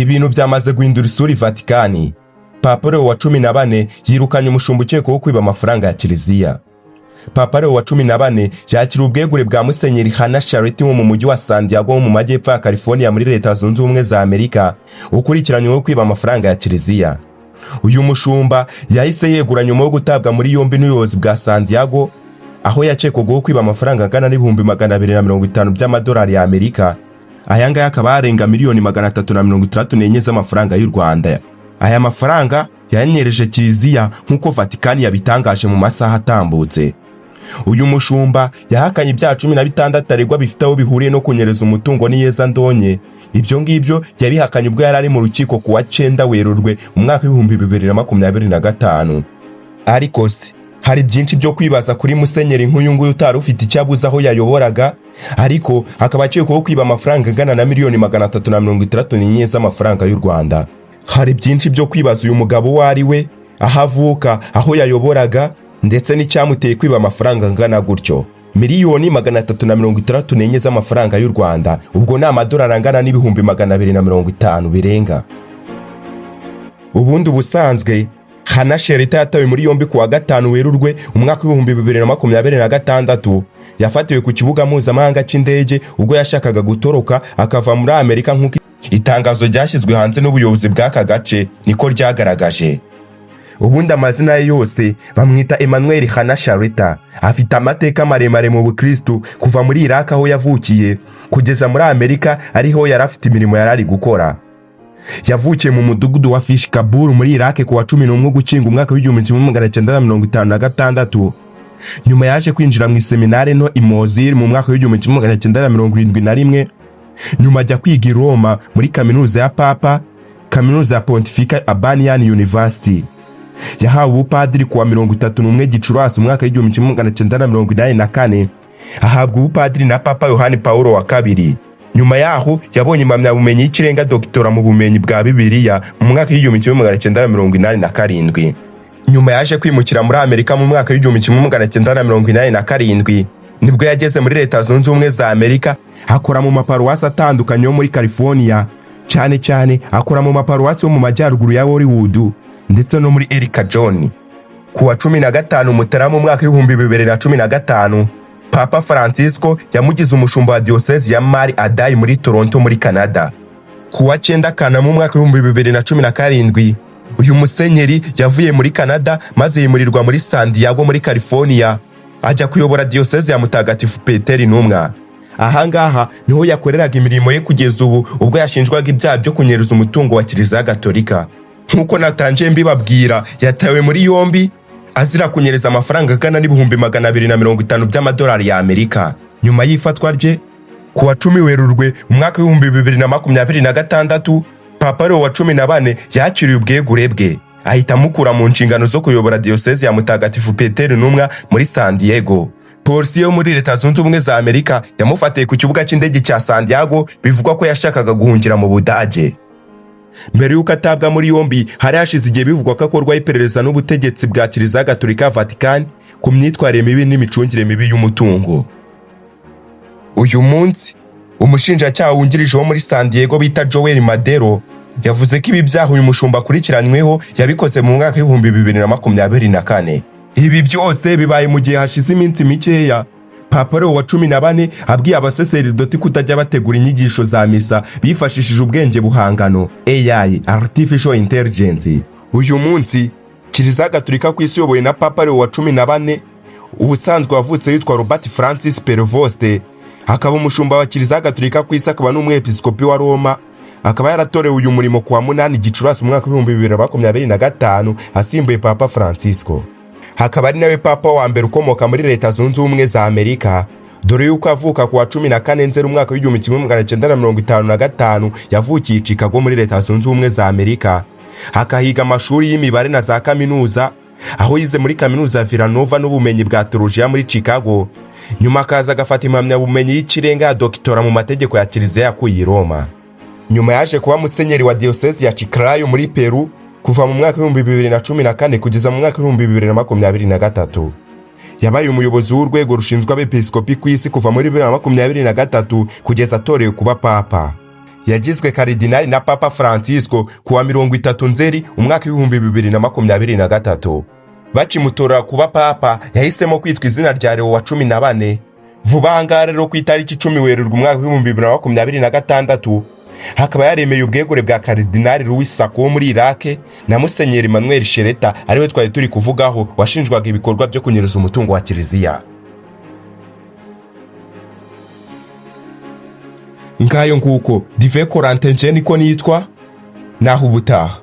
ibintu byamaze guhindura isura Vatikani. Papa Leo wa 14 yirukanye umushumba ukekwaho kwiba amafaranga ya Kiliziya. Papa Leo wa 14 yakira ubwegure bwa Musenyeri Hannah Charity wo mu mujyi wa San Diego mu majyepfo ya California muri Leta Zunze Ubumwe za Amerika ukurikiranyweho kwiba amafaranga ya Kiliziya. Uyu mushumba yahise yegura nyuma yo gutabwa muri yombi n'ubuyobozi bwa San Diego, aho yakekwagaho kwiba amafaranga angana n'ibihumbi 250 by'amadolari ya Amerika. Aya ngaya akaba arenga miliyoni 364 z'amafaranga y'u Rwanda. Aya mafaranga yanyereje Kiliziya nk'uko Vatikani yabitangaje mu masaha atambutse. Uyu mushumba yahakanye ibyaha 16 aregwa bifite aho bihuriye no kunyereza umutungo n'iyeza ndonye. Ibyo ngibyo yabihakanye ubwo yari ari mu rukiko kuwa 9 Werurwe mu mwaka wa 2025. Ariko se hari byinshi byo kwibaza kuri Musenyeri nk'uyu nguyu utari ufite icyabuza aho yayoboraga, ariko akaba akekwaho kwiba amafaranga angana na miliyoni 364 z'amafaranga y'u Rwanda. Hari byinshi byo kwibaza uyu mugabo wari we, aho avuka, aho yayoboraga, ndetse n'icyamuteye kwiba amafaranga angana gutyo. Miliyoni 364 z'amafaranga y'u Rwanda, ubwo ni amadolari angana n'ibihumbi 250 birenga. Ubundi ubusanzwe Hannah Charity yatawe muri yombi kuwa 5 Werurwe umwaka wa 2026 yafatiwe ku kibuga mpuzamahanga cy'indege ubwo yashakaga gutoroka akava muri Amerika nk'uko itangazo ryashyizwe hanze n'ubuyobozi bw'aka gace niko ryagaragaje. Ubundi amazina ye yose bamwita Emmanuel Hannah Charity. Afite amateka maremare mu Bukristo kuva muri Iraq aho yavukiye kugeza muri Amerika ariho yarafite imirimo yarari gukora. Yavukiye mu mudugudu wa Fish Kabul muri Iraq kuwa 11 Ugushyingo umwaka wa 1956. Nyuma yaje kwinjira mu seminari no i Mosul mu mwaka wa 1971. Nyuma ajya kwiga i Roma muri kaminuza ya Papa, kaminuza ya Pontifical Urbanian University. Yahawe ubupadiri kuwa 31 Gicurasi umwaka wa 1984. Ahabwa ubupadiri na Papa Yohani Paulo wa kabiri. Nyuma yaho yabonye impamyabumenyi y'ikirenga doktora mu bumenyi bwa Bibiliya mu mwaka wa 1987. Nyuma yaje kwimukira muri Amerika mu mwaka wa 1987 nibwo yageze muri Leta Zunze Ubumwe za Amerika, akora mu maparuwasi atandukanye yo muri California, cyane akora mu maparuwasi yo mu majyaruguru ya Hollywood ndetse no muri Erika John. Kuwa 15 Mutarama mu mwaka wa 2015 Papa Francisco yamugize umushumba wa diocese ya Mari Adai muri Toronto muri Canada. Kuwa 9 Kanama mu mwaka wa 2017 uyu musenyeri yavuye muri Canada maze yimurirwa muri San Diego muri California, ajya kuyobora diocese ya Mutagatifu Petero Intumwa. Ahangaha niho yakoreraga imirimo ye kugeza ubu ubwo yashinjwaga ibyaha byo kunyereza umutungo wa Kiliziya Gatolika. Nkuko natangiye mbibabwira, yatawe muri yombi azira kunyereza amafaranga angana n'ibihumbi 250 by'amadolari ya Amerika. Nyuma y'ifatwa rye kuwa 10 Werurwe umwaka wa 2026, Papa Leo wa 14 yakiriye ubwegure bwe, ahita amukura mu nshingano zo kuyobora diocese ya Mutagatifu Petero Intumwa muri San Diego. Polisi yo muri Leta Zunze Ubumwe za Amerika yamufatiye ku kibuga cy'indege cya San Diego, bivugwa ko yashakaga guhungira mu Budage. Mbere y'uko atabwa muri yombi hari hashize igihe bivugwa ko akorwaho iperereza n'ubutegetsi bwa Kiliziya Gatolika Vatikani ku myitwarire mibi n'imicungire mibi y'umutungo. Uyu munsi umushinjacyaha wungirije wo muri San Diego bita Joel Madero yavuze ko ibi byaha uyu mushumba akurikiranyweho yabikoze mu mwaka wa 2024. Ibi byose bibaye mu gihe hashize iminsi mikeya Papa Leo wa 14 abwiye abaseserdoti kutajya bategura inyigisho za misa bifashishije ubwenge buhangano AI, Artificial Intelligence. Uyu munsi Kiliziya Gatolika ku isi yoboye na Papa Leo wa 14 ubusanzwe wavutse yitwa Robert Francis Prevost, akaba umushumba wa Kiliziya Gatolika ku isi, akaba n'umwepiskopi wa Roma. Akaba yaratorewe uyu murimo kuwa 8 Gicurasi umwaka wa 2025 asimbuye Papa Francisco. Hakaba ari nawe Papa wa mbere ukomoka muri Leta Zunze Ubumwe za Amerika, dore yuko avuka kuwa 14 Nzeri umwaka wa 1955 yavukiye i Chicago muri Leta Zunze Ubumwe za Amerika. Akahiga amashuri y'imibare na za kaminuza, aho yize muri kaminuza ya Villanova n'ubumenyi bwa teologiya muri Chicago. Nyuma akaza agafata impamyabumenyi y'ikirenga ya doktora mu mategeko ya Kiliziya yakuye i Roma. Nyuma yaje kuba musenyeri wa diocese ya Chiclayo muri Peru kuva mu mwaka wa 2014 kugeza mu mwaka wa 2023. Yabaye umuyobozi w'urwego rushinzwe abepiskopi ku isi kuva muri 2023 kugeza atorewe kuba papa. yagizwe karidinali na Papa Francisco kuwa 30 Nzeri umwaka 2023. Bakimutora kuba papa yahisemo kwitwa izina rya Leo wa 14. Vuba aha rero ku itariki 10 Werurwe umwaka 2026 hakaba yaremeye ubwegure bwa karidinali Louis Sako wo muri Iraq na Musenyeri Emmanuel Shereta ariwe twari turi kuvugaho washinjwaga ibikorwa byo kunyereza umutungo wa kiliziya. Ngayo nguko Dive Corentin niko nitwa naho ubutaha.